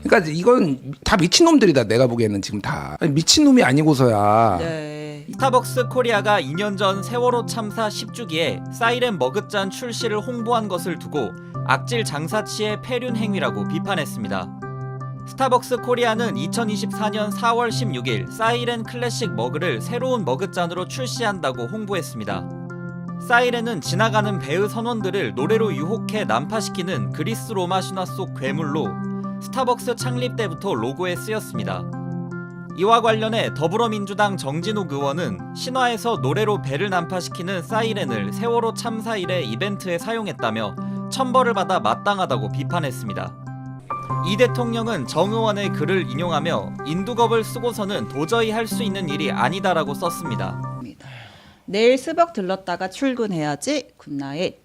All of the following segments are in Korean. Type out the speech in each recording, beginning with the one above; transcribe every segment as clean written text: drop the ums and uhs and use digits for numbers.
그러니까 이건 다 미친놈들이다. 내가 보기에는 지금 다. 아니, 미친놈이 아니고서야. 네. 스타벅스 코리아가 2년 전 세월호 참사 10주기에 사이렌 머그잔 출시를 홍보한 것을 두고 악질 장사치의 폐륜 행위라고 비판했습니다. 스타벅스 코리아는 2024년 4월 16일 사이렌 클래식 머그를 새로운 머그잔으로 출시한다고 홍보했습니다. 사이렌은 지나가는 배의 선원들을 노래로 유혹해 난파시키는 그리스 로마 신화 속 괴물로 스타벅스 창립 때부터 로고에 쓰였습니다. 이와 관련해 더불어민주당 정진욱 의원은 신화에서 노래로 배를 난파시키는 사이렌을 세월호 참사 이래 이벤트에 사용했다며 천벌을 받아 마땅하다고 비판했습니다. 이 대통령은 정 의원의 글을 인용하며 인두겁을 쓰고서는 도저히 할 수 있는 일이 아니다라고 썼습니다. 내일 스벅 들렀다가 출근해야지. 굿나잇.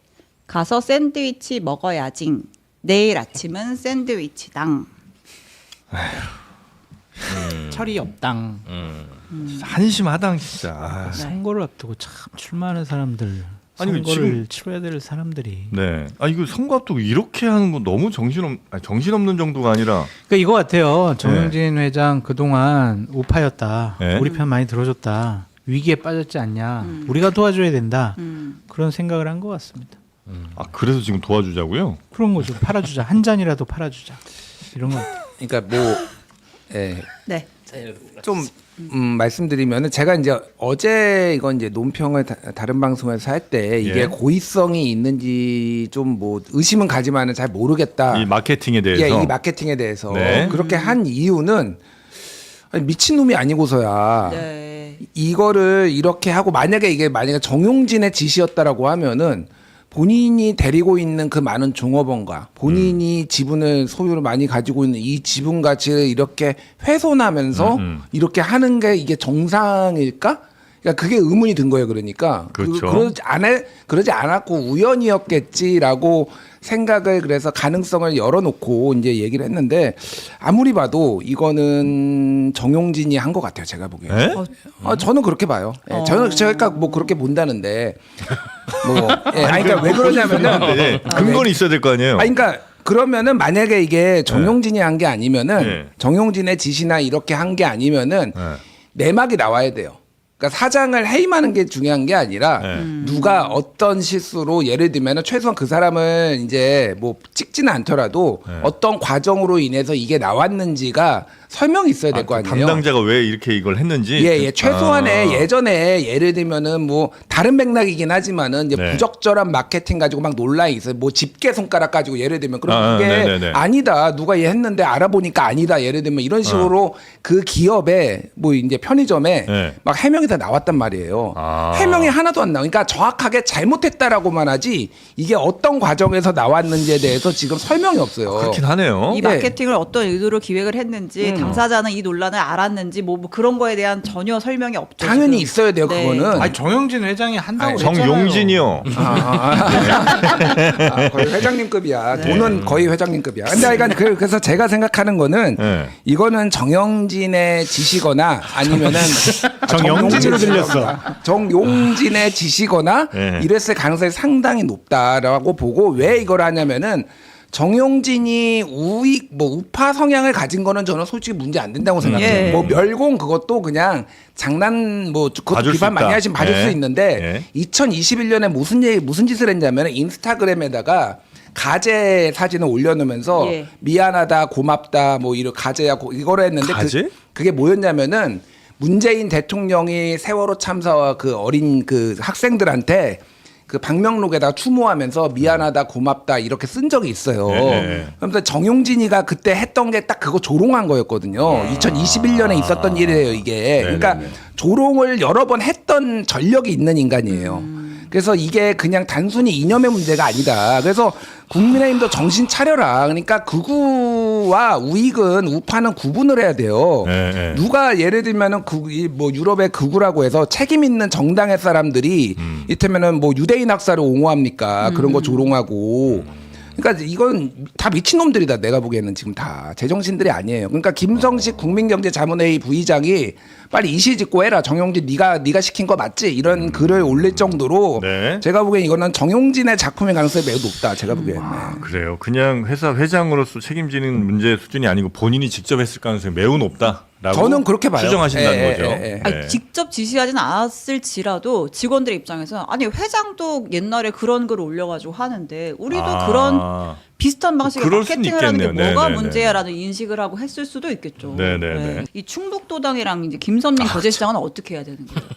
가서 샌드위치 먹어야지. 내일 아침은 샌드위치당. 철이 없당. 한심하당 진짜. 아, 선거를 앞두고 참 출마하는 사람들, 아니, 선거를 지금- 치러야 될 사람들이. 네. 아 이거 선거 앞두고 이렇게 하는 건 너무 정신없는 정도가 아니라. 그러니까 이거 같아요. 정영진 회장 그동안 우파였다. 네. 우리 편 많이 들어줬다. 위기에 빠졌지 않냐. 우리가 도와줘야 된다. 그런 생각을 한 것 같습니다. 아 그래서 지금 도와주자고요? 그런 거죠. 팔아주자. 한 잔이라도 팔아주자. 이런 거. 그러니까 뭐 예. 네. 좀 말씀드리면은 제가 이제 어제 이건 이제 논평을 다른 방송에서 할 때 이게 예. 고의성이 있는지 좀 뭐 의심은 가지만은 잘 모르겠다. 이 마케팅에 대해서. 예, 이 마케팅에 대해서 네. 그렇게 한 이유는 아니, 미친놈이 아니고서야 네. 이거를 이렇게 하고 만약에 정용진의 지시였다라고 하면은 본인이 데리고 있는 그 많은 종업원과 본인이 지분을 소유를 많이 가지고 있는 이 지분 가치를 이렇게 훼손하면서 이렇게 하는 게 이게 정상일까? 그러니까 그게 의문이 든 거예요. 그러니까 그렇죠. 그러지 않았고 우연이었겠지라고 생각을 그래서 가능성을 열어놓고 이제 얘기를 했는데 아무리 봐도 이거는 정용진이 한 것 같아요. 제가 보기에. 에? 저는 그렇게 봐요. 예, 저는 제가 뭐 그렇게 본다는데 뭐 예, 아니 그러니까 왜 그러냐면은 네. 근거는 있어야 될 거 아니에요? 아니 그러니까 그러면은 만약에 이게 정용진이 한 게 아니면은 네. 정용진의 지시나 이렇게 한 게 아니면은 네. 내막이 나와야 돼요. 그러니까 사장을 해임하는 게 중요한 게 아니라 누가 어떤 실수로 예를 들면은 최소한 그 사람을 이제 뭐 찍지는 않더라도 어떤 과정으로 인해서 이게 나왔는지가 설명이 있어야 될 거 아니에요. 담당자가 왜 이렇게 이걸 했는지. 예, 최소한의 예전에 예를 들면은 뭐 다른 맥락이긴 하지만은 이제 네. 부적절한 마케팅 가지고 막 논란이 있어요. 뭐 집게 손가락 가지고 예를 들면 그럼 이게 네네네. 아니다. 누가 얘 했는데 알아보니까 아니다. 예를 들면 이런 식으로 그 기업에 뭐 이제 편의점에 네. 막 해명이 다 나왔단 말이에요. 아. 해명이 하나도 안 나와. 그러니까 정확하게 잘못했다라고만 하지 이게 어떤 과정에서 나왔는지에 대해서 지금 설명이 없어요. 그렇긴 하네요. 이 네. 마케팅을 어떤 의도로 기획을 했는지 당사자는 이 논란을 알았는지 뭐 그런 거에 대한 전혀 설명이 없죠. 당연히 지금. 있어야 돼요. 네. 그거는. 아니 정영진 회장이 한다고 아니, 그랬잖아요. 정용진이요. 거의 회장님급이야. 돈은 거의 회장님급이야. 근데 하여간 그래서 제가 생각하는 거는 네. 이거는 정영진의 지시거나 아니면은 정영진으로 정용진의 들렸어. 정용진의 지시거나 네. 이랬을 가능성이 상당히 높다라고 보고 왜 이걸 하냐면은 정용진이 우파 성향을 가진 거는 저는 솔직히 문제 안 된다고 생각해요. 예. 뭐 멸공 그것도 그냥 장난 뭐 그것도 봐줄 수 비판 많이 있다. 하시면 봐줄 예. 수 있는데 2021년에 무슨 짓을 했냐면 인스타그램에다가 가재 사진을 올려놓으면서 예. 미안하다 고맙다 뭐 이런 가재야 이거를 했는데 가재? 그게 뭐였냐면은 문재인 대통령이 세월호 참사와 그 어린 그 학생들한테 그 방명록에다가 추모하면서 미안하다 고맙다 이렇게 쓴 적이 있어요. 네. 그러면서 정용진이가 그때 했던 게 딱 그거 조롱한 거였거든요. 2021년에 있었던 일이에요 이게. 그러니까 조롱을 여러 번 했던 전력이 있는 인간이에요. 그래서 이게 그냥 단순히 이념의 문제가 아니다. 그래서 국민의힘도 정신 차려라. 그러니까 극우와 우익은 우파는 구분을 해야 돼요. 네. 누가 예를 들면은 뭐 유럽의 극우라고 해서 책임 있는 정당의 사람들이 이를테면은 뭐 유대인 학살을 옹호합니까? 그런 거 조롱하고. 그러니까 이건 다 미친놈들이다. 내가 보기에는 지금 다 제정신들이 아니에요. 그러니까 김성식 국민경제자문회의 부의장이 빨리 이실직고 해라. 정용진 네가 시킨 거 맞지? 이런 글을 올릴 정도로 네. 제가 보기엔 이거는 정용진의 작품의 가능성이 매우 높다. 제가 보기에는. 네. 그래요. 그냥 회사 회장으로서 책임지는 문제 수준이 아니고 본인이 직접 했을 가능성이 매우 높다라고 저는 그렇게 봐요. 추정하신다는 예, 거죠. 예, 예, 예. 아니, 네. 직접 지시하진 않았을지라도 직원들 입장에서 아니 회장도 옛날에 그런 글을 올려가지고 하는데 우리도 그런 비슷한 방식의 그럴 수는 마케팅을 하는 게 있겠네요. 뭐가 네네네. 문제야라는 인식을 하고 했을 수도 있겠죠. 네네네. 이 충북도당이랑 이제 김선민 거제시장은 어떻게 해야 되는 거예요?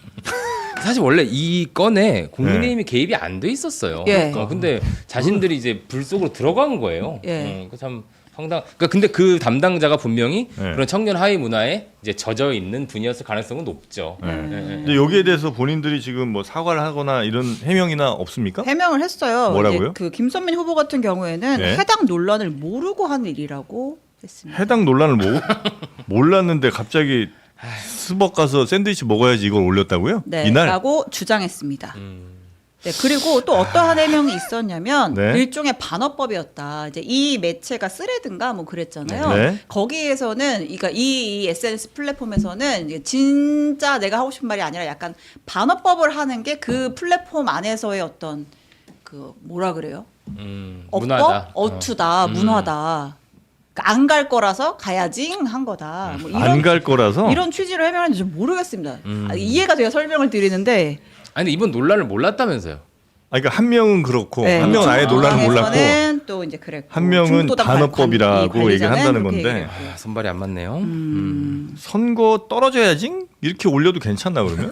사실 원래 이 건에 국민의힘이 개입이 안 돼 있었어요. 예. 근데 자신들이 이제 불 속으로 들어간 거예요. 예. 참 황당. 그러니까 근데 그 담당자가 분명히 네. 그런 청년 하위 문화에 이제 젖어 있는 분이었을 가능성은 높죠. 네. 예, 예. 근데 여기에 대해서 본인들이 지금 뭐 사과를 하거나 이런 해명이나 없습니까? 해명을 했어요. 뭐라고요? 이제 그 김선민 후보 같은 경우에는 네. 해당 논란을 모르고 한 일이라고 했습니다. 해당 논란을 몰랐는데 갑자기 스벅 가서 샌드위치 먹어야지 이걸 올렸다고요? 네, 이날? 라고 주장했습니다. 네, 그리고 또 어떠한 해명이 있었냐면 네. 일종의 반어법이었다. 이제 이 매체가 스레드인가 뭐 그랬잖아요. 네. 거기에서는 그러니까 이 SNS 플랫폼에서는 이제 진짜 내가 하고 싶은 말이 아니라 약간 반어법을 하는 게 그 플랫폼 안에서의 어떤 그 뭐라 그래요? 문화다. 어투다, 문화다. 안 갈 거라서 가야지 한 거다. 뭐 안 갈 거라서? 이런 취지로 해명하는지 좀 모르겠습니다. 이해가 돼야 설명을 드리는데 아니 근데 이번 논란을 몰랐다면서요. 그러니까 한 명은 그렇고 네, 한 명은 아예 논란을 몰랐고 중도당에서는 또 이제 그랬고 한 명은 중도당 반어법이라고 관리자는 얘기를 한다는 그렇게 건데. 얘기를 했고요. 손발이 안 맞네요. 선거 떨어져야지 이렇게 올려도 괜찮나 그러면?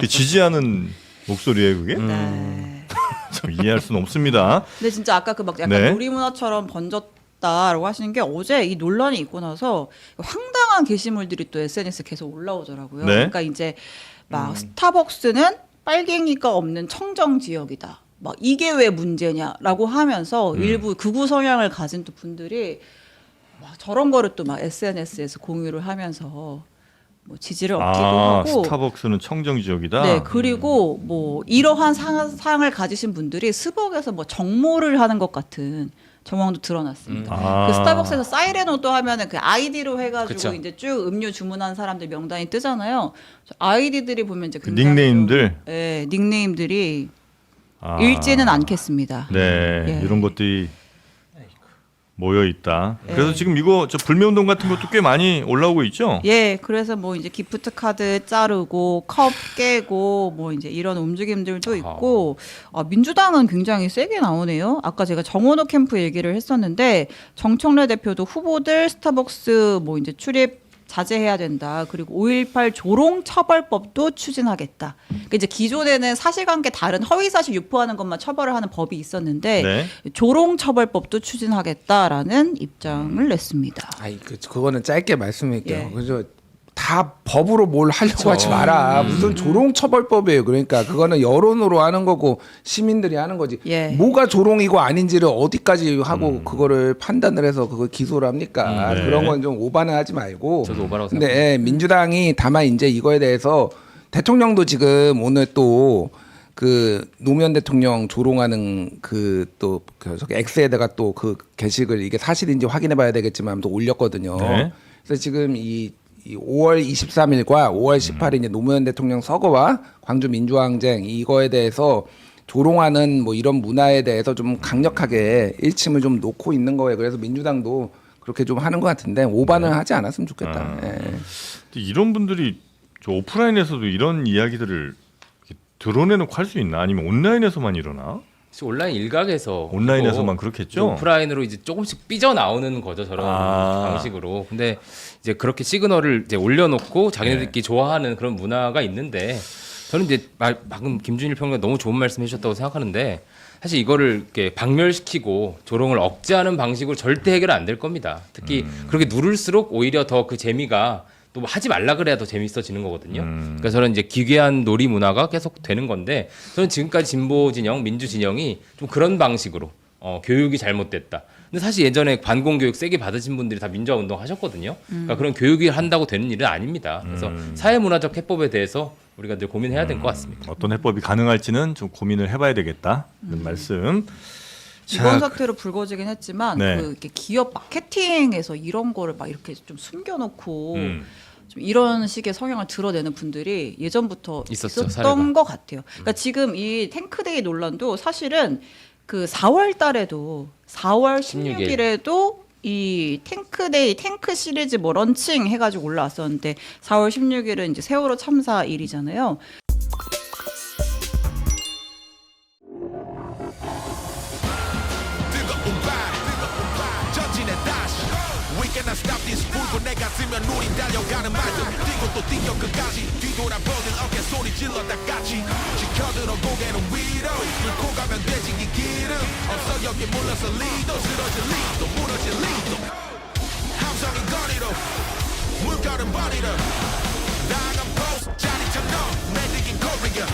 지지하는 목소리에 그게? 네. 참 이해할 수는 없습니다. 근데 진짜 아까 그 막 약간 네. 놀이문화처럼 번졌다라고 하시는 게 어제 이 논란이 있고 나서 황당한 게시물들이 또 SNS에 계속 올라오더라고요. 네. 그러니까 이제 막 스타벅스는 빨갱이가 없는 청정 지역이다. 막 이게 왜 문제냐라고 하면서 일부 극우 성향을 가진 또 분들이 막 저런 거를 또 막 SNS에서 공유를 하면서 뭐 지지를 얻기도 하고 스타벅스는 청정 지역이다. 네, 그리고 뭐 이러한 사항을 가지신 분들이 스벅에서 뭐 정모를 하는 것 같은 정황도 드러났습니다. 그 스타벅스에서 사이렌오또 하면은 그 아이디로 해가지고 그쵸. 이제 쭉 음료 주문한 사람들 명단이 뜨잖아요. 아이디들이 보면 이제 그 굉장히 닉네임들? 좀, 네, 닉네임들이 아. 읽지는 않겠습니다. 네, 예. 이런 것들이 모여 있다. 그래서 예. 지금 이거 저 불매운동 같은 것도 꽤 많이 올라오고 있죠. 예, 그래서 뭐 이제 기프트 카드 자르고 컵 깨고 뭐 이제 이런 움직임들도 있고 민주당은 굉장히 세게 나오네요. 아까 제가 정원호 캠프 얘기를 했었는데 정청래 대표도 후보들 스타벅스 뭐 이제 출입 자제해야 된다. 그리고 5.18 조롱 처벌법도 추진하겠다. 그러니까 이제 기존에는 사실관계 다른 허위사실 유포하는 것만 처벌을 하는 법이 있었는데 네. 조롱 처벌법도 추진하겠다라는 입장을 냈습니다. 아이 그거는 짧게 말씀드릴게요. 예. 그래서 다 법으로 뭘 하려고 하지 마라. 무슨 조롱처벌법이에요. 그러니까 그거는 여론으로 하는 거고 시민들이 하는 거지. 예. 뭐가 조롱이고 아닌지를 어디까지 하고 그거를 판단을 해서 그걸 기소를 합니까? 네. 그런 건 좀 오바는 하지 말고. 저도 오바라고 근데 생각합니다. 예, 민주당이 다만 이제 이거에 대해서 대통령도 지금 오늘 또 그 노무현 대통령 조롱하는 그 저기 X에다가 또 그 게시글 이게 사실인지 확인해 봐야 되겠지만 또 올렸거든요. 네. 그래서 지금 이 5월 23일과 5월 18일 이제 노무현 대통령 서거와 광주 민주항쟁 이거에 대해서 조롱하는 뭐 이런 문화에 대해서 좀 강력하게 일침을 좀 놓고 있는 거예요. 그래서 민주당도 그렇게 좀 하는 것 같은데 오바는 하지 않았으면 좋겠다. 예. 근데 이런 분들이 저 오프라인에서도 이런 이야기들을 이렇게 드러내놓고 할 수 있나? 아니면 온라인에서만 일어나? 온라인 일각에서 온라인에서만 그리고 그렇겠죠? 오프라인으로 이제 조금씩 삐져 나오는 거죠 저런 방식으로. 근데 이제 그렇게 시그널을 이제 올려놓고 자기네들끼리 좋아하는 그런 문화가 있는데 저는 이제 방금 김준일 평론가 너무 좋은 말씀해 주셨다고 생각하는데 사실 이거를 이렇게 박멸시키고 조롱을 억제하는 방식으로 절대 해결 안 될 겁니다. 특히 그렇게 누를수록 오히려 더 그 재미가 또 하지 말라 그래야 더 재밌어지는 거거든요. 그러니까 저는 이제 기괴한 놀이 문화가 계속 되는 건데 저는 지금까지 진보 진영, 민주 진영이 좀 그런 방식으로 교육이 잘못됐다. 근데 사실 예전에 반공 교육 세게 받으신 분들이 다 민주화 운동 하셨거든요. 그러니까 그런 교육이 한다고 되는 일은 아닙니다. 그래서 사회 문화적 해법에 대해서 우리가 늘 고민해야 될 것 같습니다. 어떤 해법이 가능할지는 좀 고민을 해봐야 되겠다. 이런 말씀 이번 사태로 불거지긴 했지만 네. 그 이렇게 기업 마케팅에서 이런 거를 막 이렇게 좀 숨겨놓고 음. 좀 이런 식의 성향을 드러내는 분들이 예전부터 있었죠, 있었던 사례가. 것 같아요. 그러니까 지금 이 탱크데이 논란도 사실은 그 4월 달에도 4월 16일에도 이 탱크데이 탱크 시리즈 뭐 런칭 해가지고 올라왔었는데 4월 16일은 이제 세월호 참사 일이잖아요. 전진의 다시 We cannot stop this 불고 내가 쓰면 눈이 달려가는 말들 뛰고 또 뛰어 끝까지 뒤돌아보는 어깨 소리 질러 다 같이 지켜들어 고개는 위로 뚫고 가면 되지 이 길은 없어 여기 몰라서 리도 쓰러질 리도 무너질 리도 함성이 거리로 물결은 버리러 나간 포스 짜릿한 너 매직인 코리아